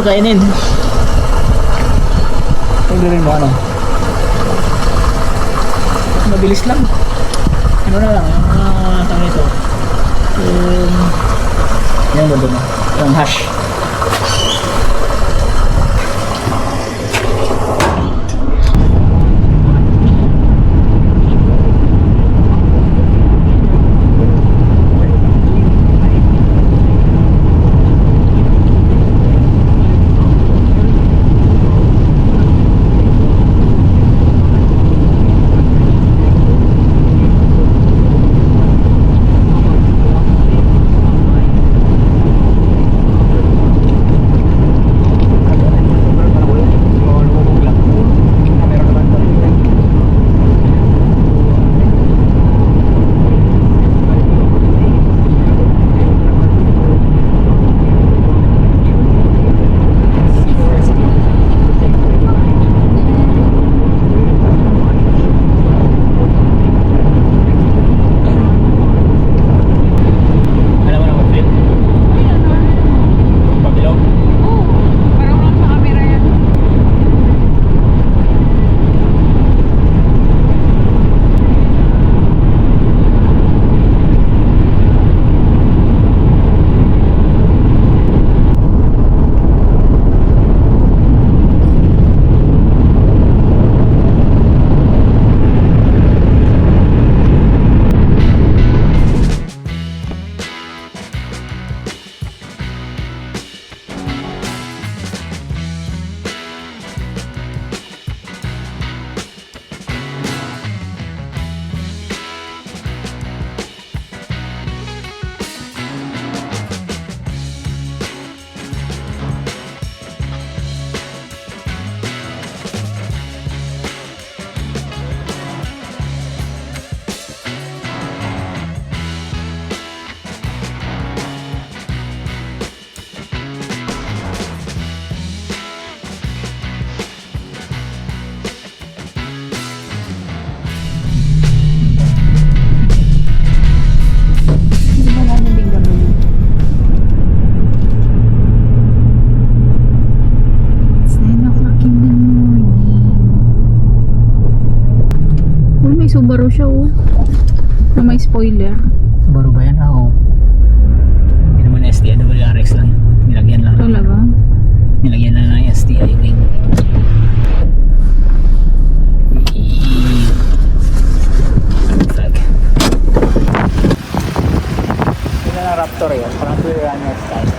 mo kainin. Pwede rin mo ano. Mabilis lang. Ano na lang, tawag ito. Yan mo doon. Yung hash. Subaru siya oh. Na may spoiler. Subaru ba yan? Oo. Hindi naman STI, WRX lang. Nilagyan lang. Talaga? Nilagyan lang ng STI ring. Flag. Ito na Raptor yun. Parang pre-runner style.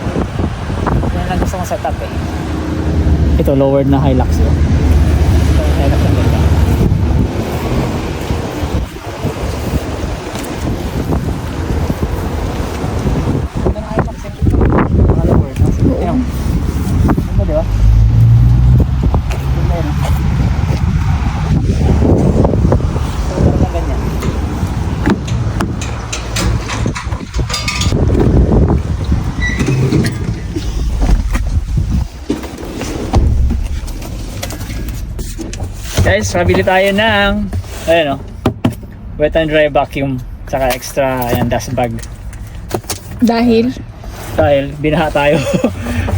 Yan lang gusto kong setup eh. Ito lowered na Hilux yun. Ito yung Hilux ang ganda. Guys, mabili tayo ng ayun, wet and dry vacuum saka extra ayan, dust bag Dahil binaha tayo.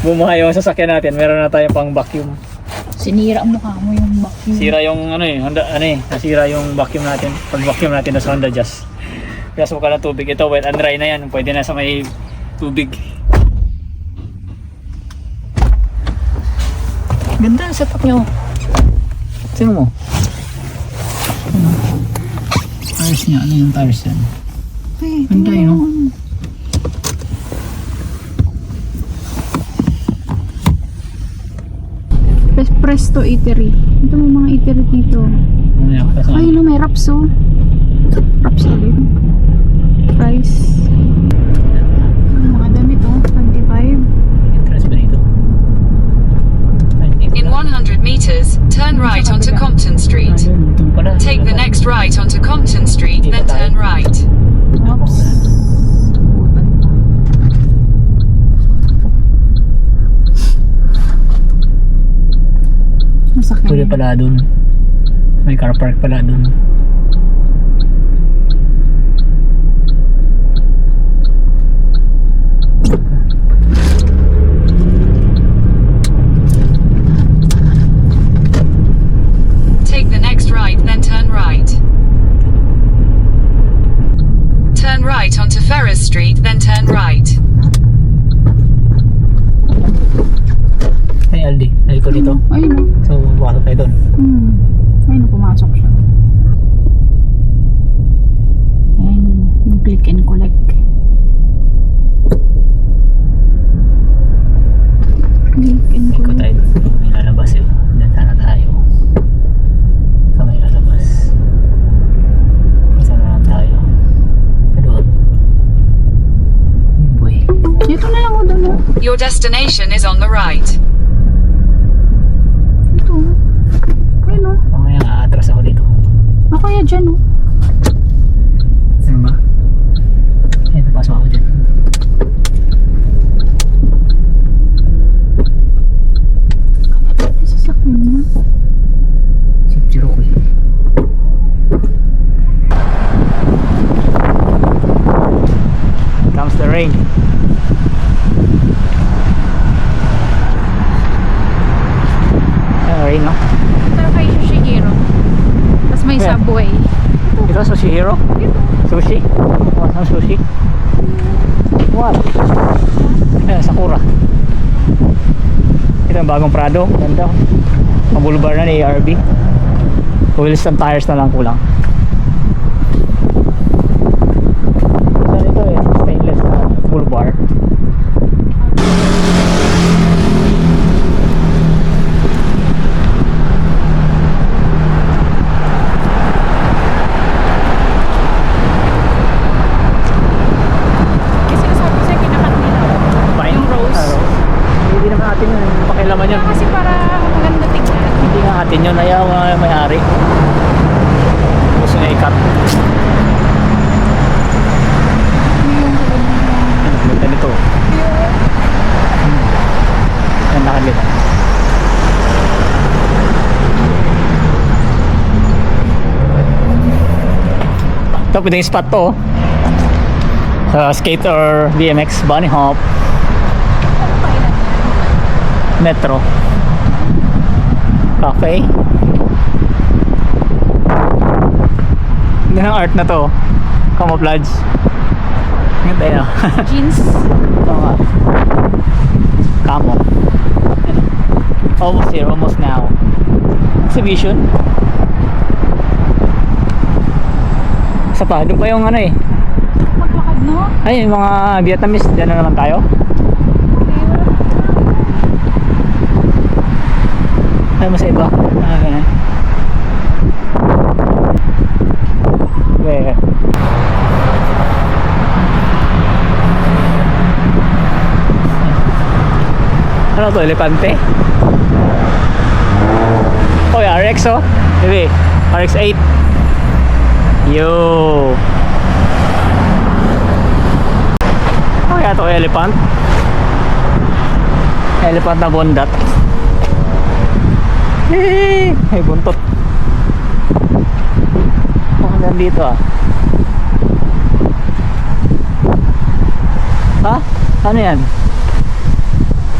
Bumuha yung sasakyan natin, meron na tayo pang vacuum. sinira mukha mo yung vacuum. Sira yung nasira yung vacuum natin. Pag vacuum natin sa Honda Jazz. Kaya suka ng tubig. Ito wet and dry na yan, pwede na sa may tubig. Ganda ang setup nyo. Sino mo? Tires niya, ano yung tires yan? Ganda yun, no? Presto Eatery. Ito may mga eatery dito. Ay, no, may wraps oh. Wraps ulit. Price. Mga damit oh, 25. Interest ba dito? In 100 meters, turn right onto Compton Street. Take the next right onto Compton Street, then turn right. Oops. Pwede pala dun. May car park pala dun. right onto Ferris Street, then turn right. Hey Aldi, ay ko dito. Ayun o. So, bukas tayo doon. Ayun o, pumasok siya. Ayan, yung click and collect. Click and Ikot collect. tayo doon. May lalabas yun. Diyan sana tayo. Sa may lalabas. Saan na lang tayo? Doon. Boy. Dito na lang o doon o. Your destination is on the right. Ito. Ayun o. Mamaya aatras ako dito. Kaya dyan o. Ano ba? Ayun, napasok ako dyan. May sasakyan na. Siptiro ko eh. Comes the rain. Rain, no? Ito kay Yoshihiro. Tapos may Yeah. subway. Ito, Sushihiro? Sushi? What? Ang sushi? What? Sakura. Ito ang bagong Prado. Ganda. Ang boulevard na ni ARB. Wheels and tires na lang kulang. Saan ito eh? Stainless na boulevard. Kasi sinasabi ko sa'yo, kinakat nila. Yung rose. Hindi naman atin yun. Pakilaman yun. Kasi para maganda tignan. Hindi nga atin yun. Ayaw nga may-ari. Gusto niya i-cut. Ganda nito. Ganda ka nito. Ito, pwedeng spot to. Skate or BMX, bunny hop, metro, cafe. Ganda ng art na to. Camouflage. Ganda yun. Jeans. Ito nga. Camo. Almost here, almost now. Exhibition. Isa pa, doon pa yung ano eh. Maglakad no? Ay, yung mga Vietnamese, dyan na naman tayo. Ay, mas iba. Ganun. Where? Ano to, elepante? Oh, RX oh. Diba? RX 8. Yo. Oh, kaya to elephant. Elephant na bondat. Ay, buntot. Oh, nandito ah. Ha? Ano yan?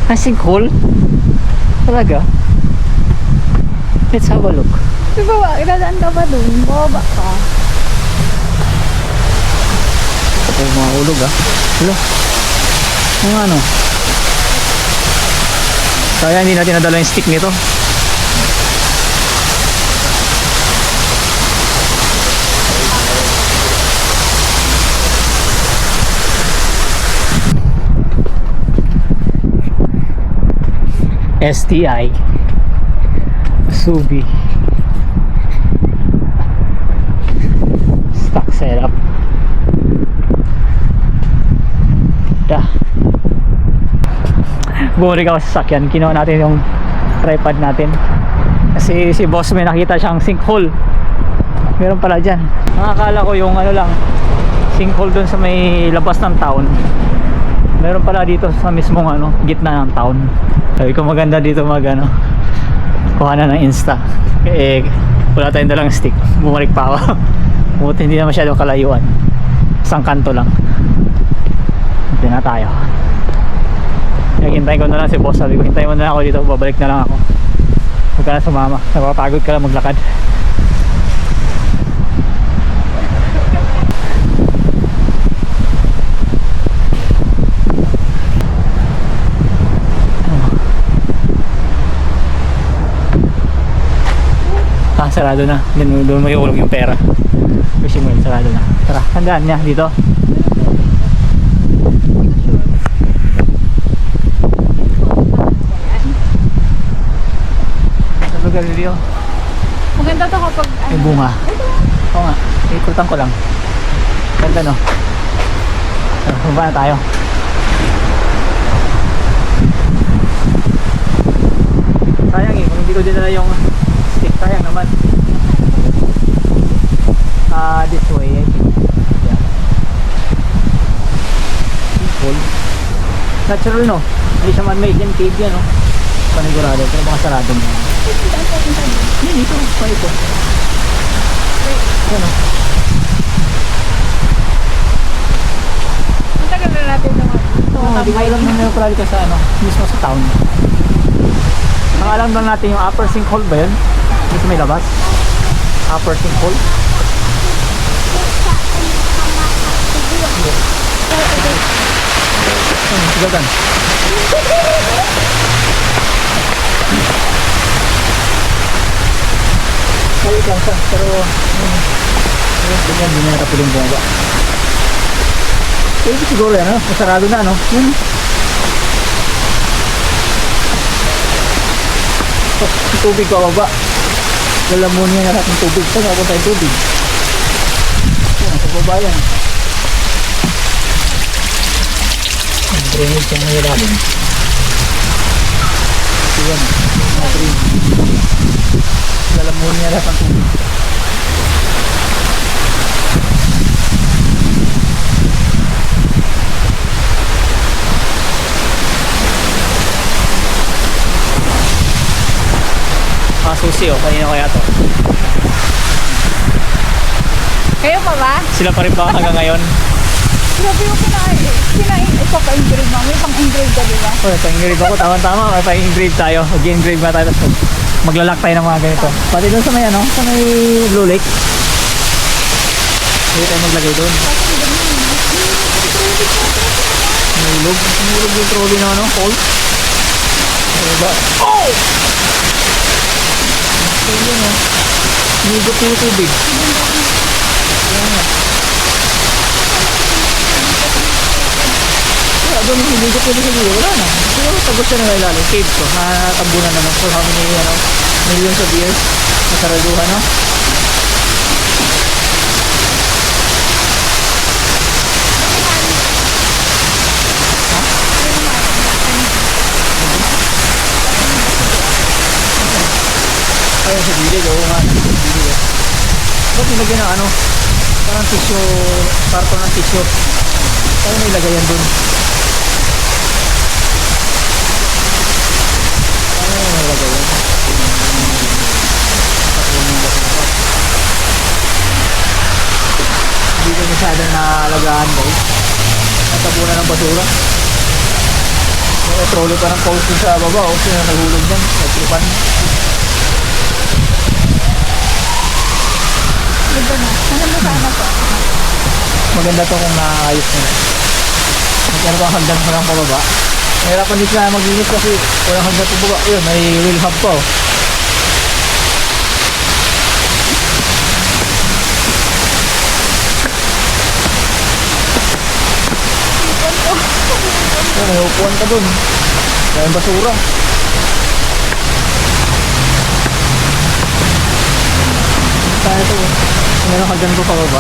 Ah, sinkhole? Talaga? Let's have a look. Diba ba? Iladaan ka ba dun? Baba ka. Ito yung mga ulog ah. Hello? Yung ano? Kaya hindi natin nadala yung stick nito. STI Subi stock setup. Dah bumalik ako sa sakyan, kinuha natin yung tripod natin kasi si boss may nakita siyang sinkhole. Meron pala dyan. Nakakala ko yung ano lang sinkhole dun sa may labas ng town. Meron pala dito sa mismong ano, gitna ng town. Sabi ko maganda dito mag ano, kuha na ng Insta. Eh, wala tayong dalang stick. Bumalik pa ako. Buti hindi na masyadong kalayuan. Isang kanto lang. Hindi na tayo. Hintayin ko na lang si boss. Sabi ko hintayin mo na lang ako dito. Babalik na lang ako. Huwag ka na sumama. Napapagod ka lang maglakad. sarado na. Doon may ulog yung pera. Fishing well, sarado na. Tara, tandaan niya dito. Sabi Galileo, Maganda to kapag may bunga. Oo nga, ikutan ko lang. Ganda no? Bumaba na tayo. Sayang eh, kung hindi ko dinala yung stick, sayang naman. This way, I think. Yeah. Simple. Natural no? Hindi siya man-made yan, cave yan no? Panigurado, pero baka sarado mo. Hindi, dito, pa ito. Ano? Ang tagal na natin naman. Hindi ko alam na meron pala dito sa ano, mismo sa town. Ang alam lang natin yung upper sinkhole ba yun? Dito may labas. Upper sinkhole. Sigagan. Kalit lang siya, pero ganyan, hindi na nakapiling bumaba. Ito siguro yan, no? Masarado na, no? Yun. Yung tubig ko baba. Lalamunin niya natin tubig. Saan ako tayo tubig? Yan, sa baba yan. Ang drainage yung mga ilalim. Yan, mga drainage. Lalamunin niya natin tubig. Susi oh, kanina kaya to. Kayo pa ba? Sila pa rin ba hanggang ngayon? Grabe yung kinain. Ito pa-engrave mo. May pang-engrave ka diba? Oh, pa-engrave ako, tama-tama. May pa-engrave tayo. Mag-engrave na tayo. Tapos maglalak tayo ng mga ganito. Pati doon sa may ano, sa may Blue Lake. Hindi tayo maglagay doon. Nahulog. Nahulog yung trolley na ano, Paul. Diba? Oh! Yun yun oh. Nigop yung tubig. Kaya nga. Kaya doon yung nigop yung tubig. Wala na. Siguro tagos siya na ilalim. Cave to. Natabunan na for how many millions of years. Nasaraduhan no? Ayun sa gilid, oo nga, sa gilid. Ba't nilagyan ng ano? Parang tissue, karton ng tissue. Saan nilagay yan dun? Saan nilagay yan? Hindi ko masyadong naalagaan guys. Natabunan ng basura. May trolley pa ng post sa baba, o sino nahulog dyan? Nagtripan. Ganda na. Maganda sana to. Maganda to kung naayos nila. Magkano pa hagdan pa lang pababa. Mahirapan din sila maglinis kasi walang hagdan pababa. Ayun, may wheel hub pa oh. Ayun, may upuan ka dun. Dahil basura. Saan ito oh. Meron hagdan ko pababa.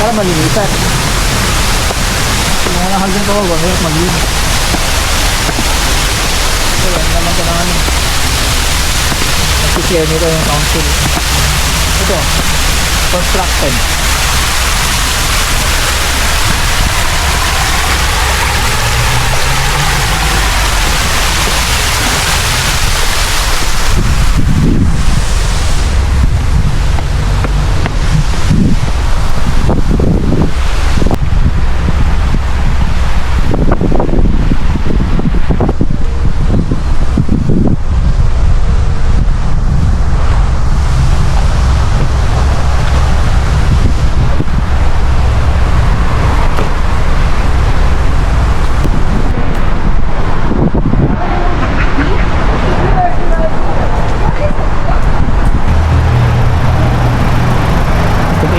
Para malinisan. Meron hagdan ko pababa. Meron maglinis. Ayan naman ko na ano. Nag-share nito yung council. Ito. Constructed.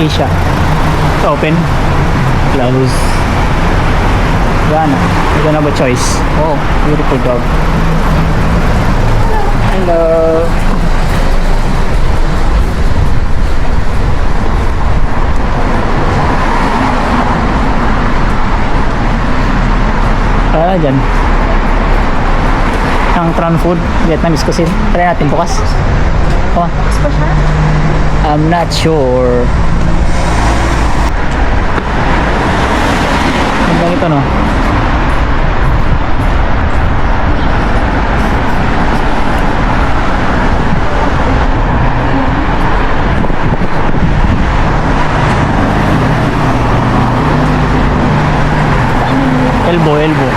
Asia. Open. Close. Yan. You don't have a choice. Oh, beautiful dog. Hello. Dyan. Ang Tron Food, Vietnamese cuisine. Try natin bukas. Oh. I'm not sure. Ang ganito, no? Elbow.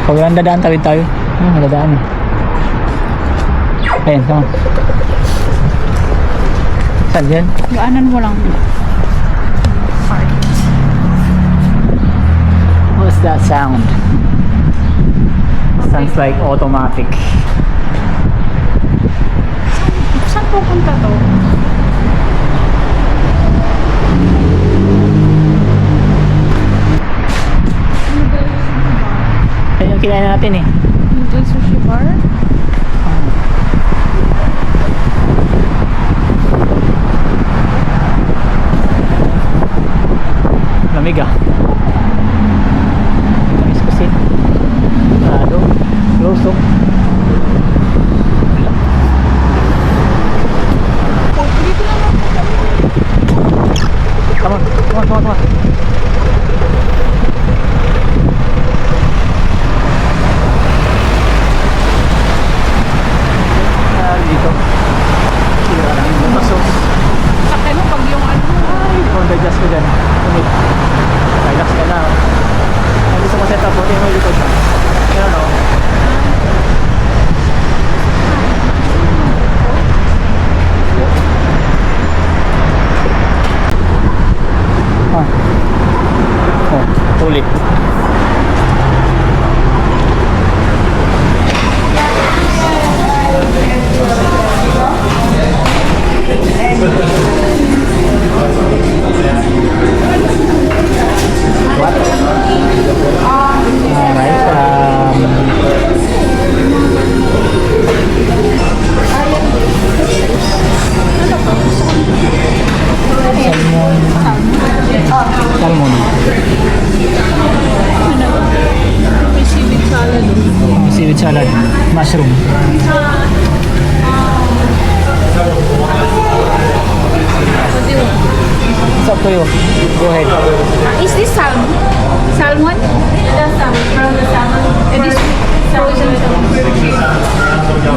Pag walang dadaan, tawid tayo. Dadaan eh. Ayan, sama. Saan yan? Gaanan mo lang. What's that sound? Sounds like automatic. Saan pupunta to? Ayan yung kinain natin eh. Noodle sushi bar? Lamig ah. Tamis kasi. Sarado. Close oh. Come on. Dito. Sira lang yung basos. Sakay mo pag yung ano. Ay, kung adjust ko dyan. Tumit. Relax ka na. Ang gusto ko set up, buti mo likod na. Yan o. Ulit. Salmon. Seaweed salad. Mushroom. It's up to you. Go ahead. Is this salmon? Salmon? That's salmon. From the salmon. And this frozen salmon.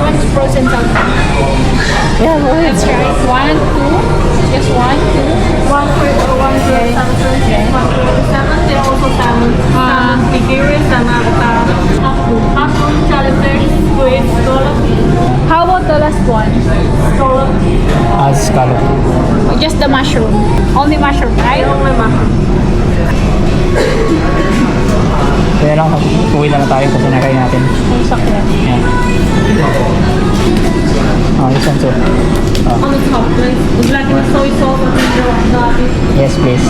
One's frozen salmon. Yeah, go ahead. Let's try. 1, 2. Just 1, 2. One for salmon. One for salmon. Then also salmon. Nigiri, salmon. Mushroom, shallot, squid, scallop. How about the last one? Scallop. Scallop. Just the mushroom. Only mushroom, right? Only mushroom. Kaya lang, uwi na tayo kasi nakain natin. Sakyan. Yan. This one too. On the top, would you like the soy sauce or the Yes, please.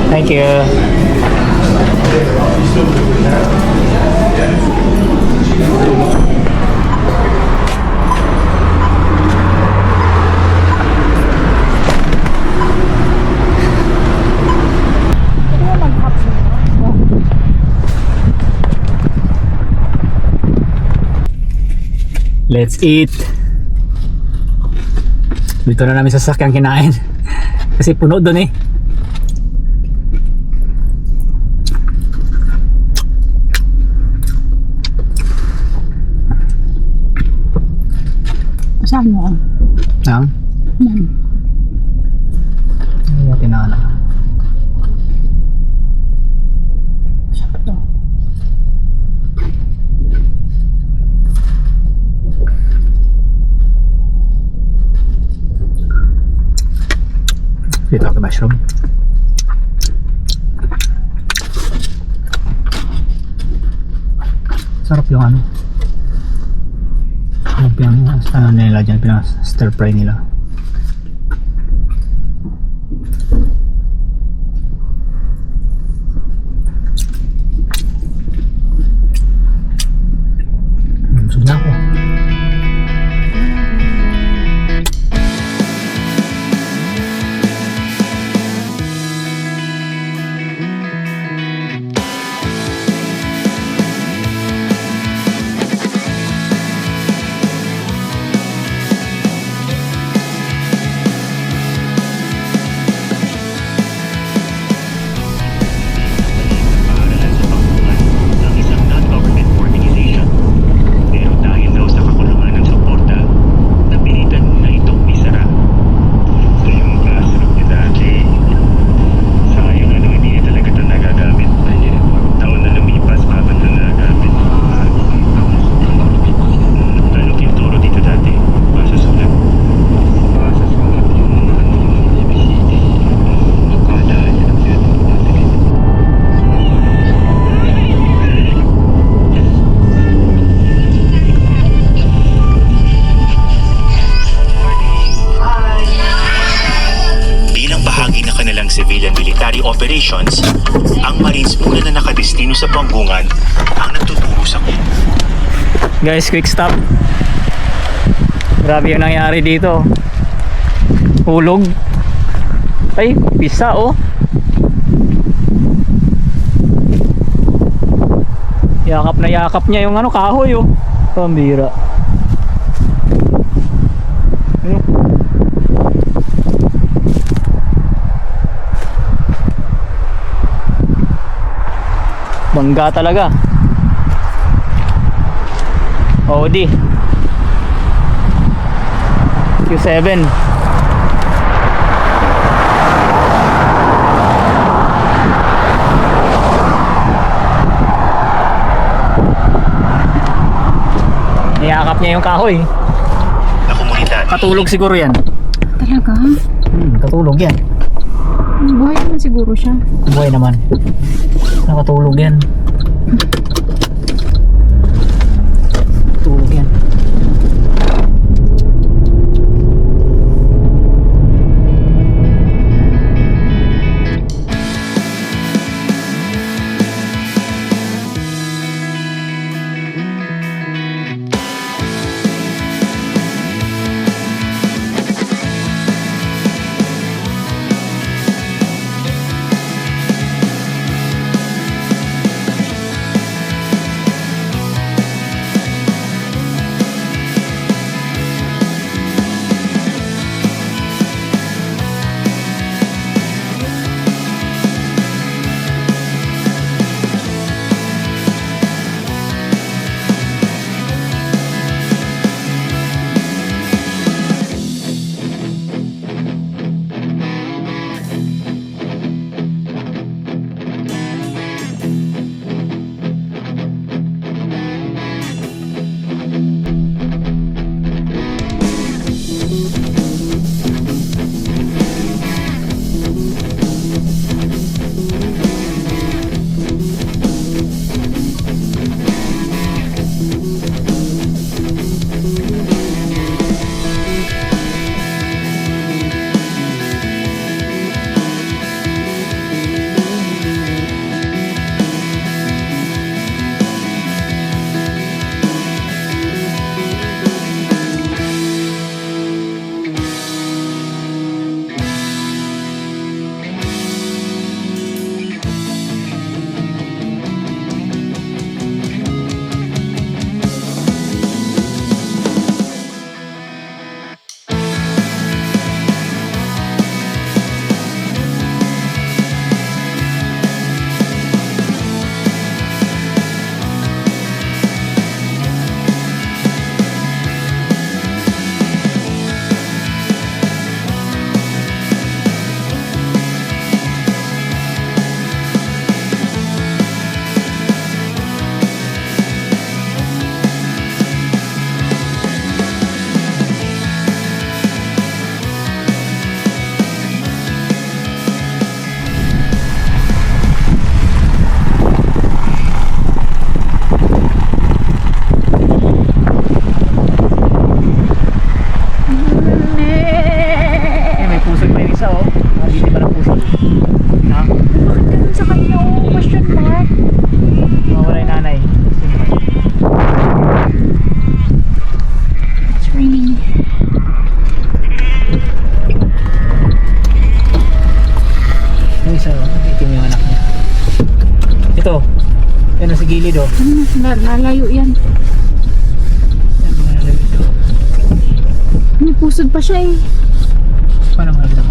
Thank you. Let's eat. Dito na namin sa sasakyang kinain. Kasi puno doon eh. Saan mo? Ang? Yan. Ano yung tinala? mushroom. Sarap yung ano. Sarap yung ano nila dyan, stir fry nila. Busog na ako. civilian military operations, ang Marines muna na nakadestino sa Pambuangan ang nagtuturo sa Guys, quick stop. Grabe yung nangyari dito. Hulog. Ay, pisa oh. Yakap na yakap niya yung ano, kahoy oh. Pambira. Ano? Bangga talaga. Audi Q7. Niyakap niya yung kahoy. na komunidad. Katulog siguro yan. Talaga? Katulog yan. Buhay naman siguro siya. Buhay naman. Nakatulog yan. Tulog yan. Ito. Yan sa gilid oh. Ano na, lalayo yan. Yan, malalayo ito. May pusod pa siya eh. Paano malalayo?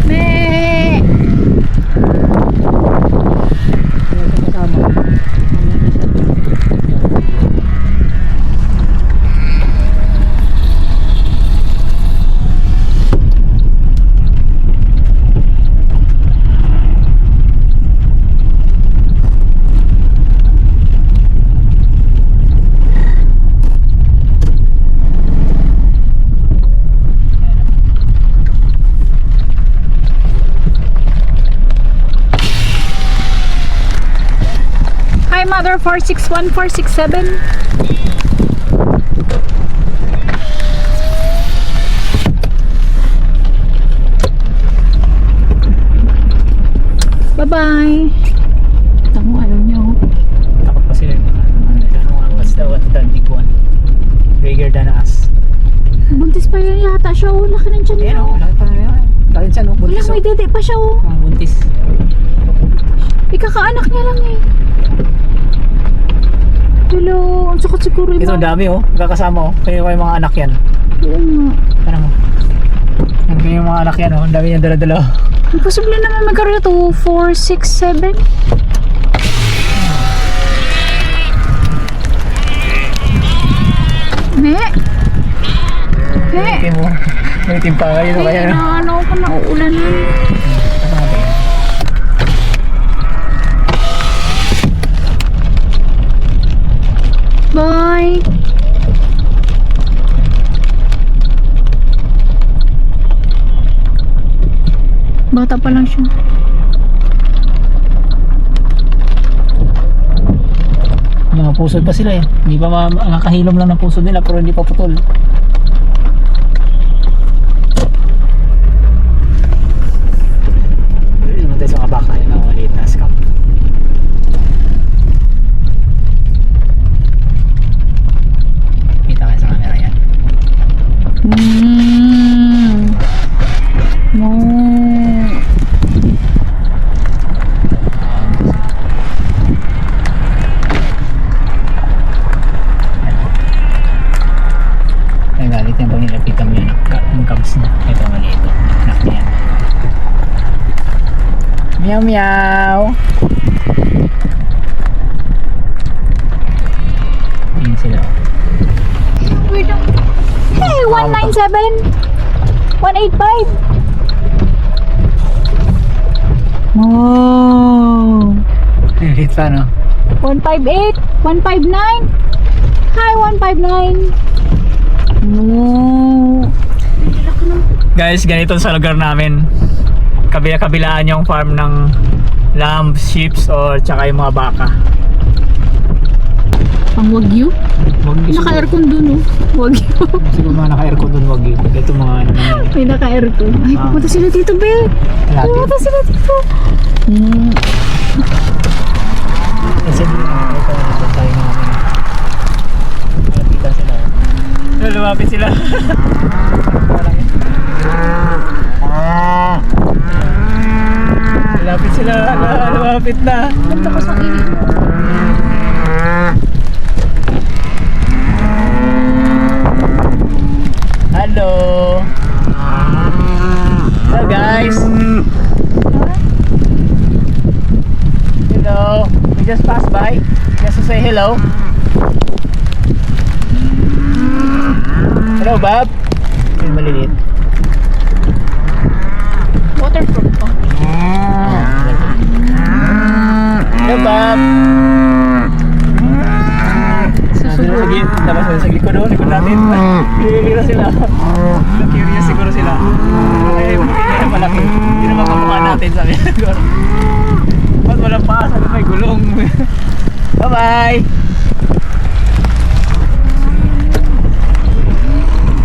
Me. Hi mother 461-467. Bye bye. Tamo ayaw niyo. Takot pa sila. What's the big one? Bigger than us. Buntis pa yan yata siya. Oh, laki ng tiyan niya. Ayan oh, laki pa na yan. Laki siya no, Wala, buntis may oh. dede pa siya oh. Buntis. Ikakaanak niya lang eh. Hello, ang sakit siguro yung Ito ang dami oh, magkakasama oh. Kayo yung mga anak yan. Oo nga. Ano mo? Kayo yung mga anak yan oh, ang dami yung dala-dala oh. Imposible naman magkaroon ito. 4, 6, 7. Ne? Ne? Itim mo. May itim pa kayo no, kaya no. Ano ko na uulanan. Ano natin? Bye. Bata pa lang siya. Mga pusod pa sila eh. Hindi pa nakahilom lang ng pusod nila pero hindi pa putol. Hindi naman tayo sa mga baka. Yung mga maliit na scam. Kita kayo sa camera yan. No. Ay galit yan pag nilapitan mo yun ang cubs niya. Ito maliit ito. Anak niya. Meow meow. Yun sila. Wait lang. Hey, 197. 185. Wow. Maliit pa no? 158. 159. Hi, 159. No. Guys, ganito sa lugar namin. Kabila-kabilaan yung farm ng lambs, sheep, or tsaka yung mga baka. Pang wagyu? Naka-aircon dun oh. Wagyu. Siguro mga naka-aircon dun, wag yun. Ito mga ano yan. May naka-aircon. Ay, Ah. pupunta sila dito, Bel. Malapit. Pupunta sila dito. Kasi ito tayo namin. Malapitan sila. Lumapit sila. Lumapit sila. Lumapit na. Ang takas ng init mo. Hello. Hello guys. Hello. We just passed by. Just to say hello. Hello, Bob. Yung maliliit. Waterproof pa. Hello, Bob. Susunod. Tapos sa likod doon, likod natin. Curious sila. Curious siguro sila. Eh, hindi na malaki. Hindi na makamukha natin, sabi niya. Ba't walang paas? Ano may gulong? Bye-bye!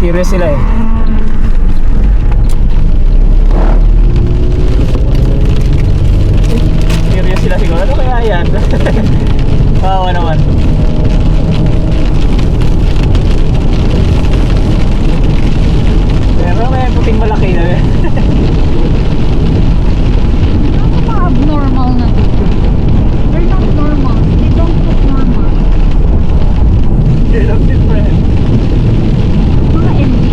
Curious sila eh. Curious sila siguro. Ano kaya yan? Bawa naman. Pero may puting malaki na eh. Mga MD.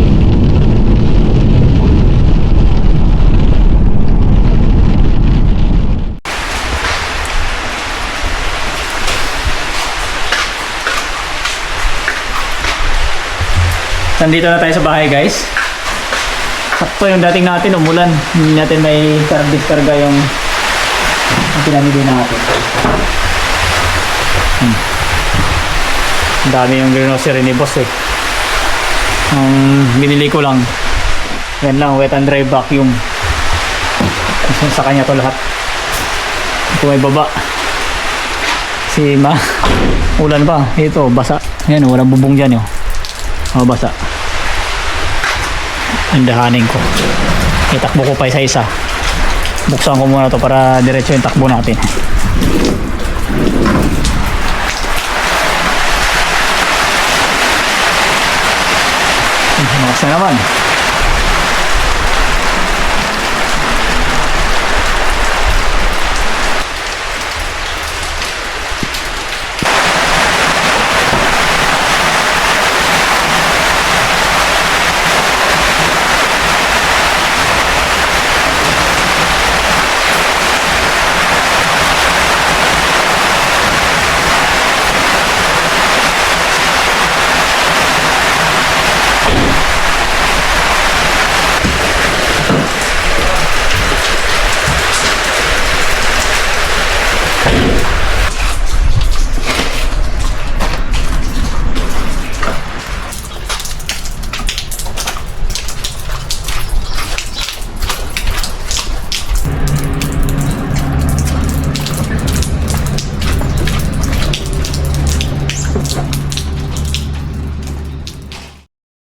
Nandito na tayo sa bahay, guys. Sakto yung dating natin, umulan. Hindi natin may diskarga yung pinamili natin. Ang dami yung grocery ni boss eh. Ang binili ko lang, yan lang, wet and dry vacuum. Kasi sa kanya to lahat. Ito may baba. Ulan pa. Ito, basa. Yan, walang bubong dyan yun. Oh, basa. Andahanin ko. Itakbo ko pa isa-isa. Buksan ko muna to para diretso yung takbo natin. Bukas na naman.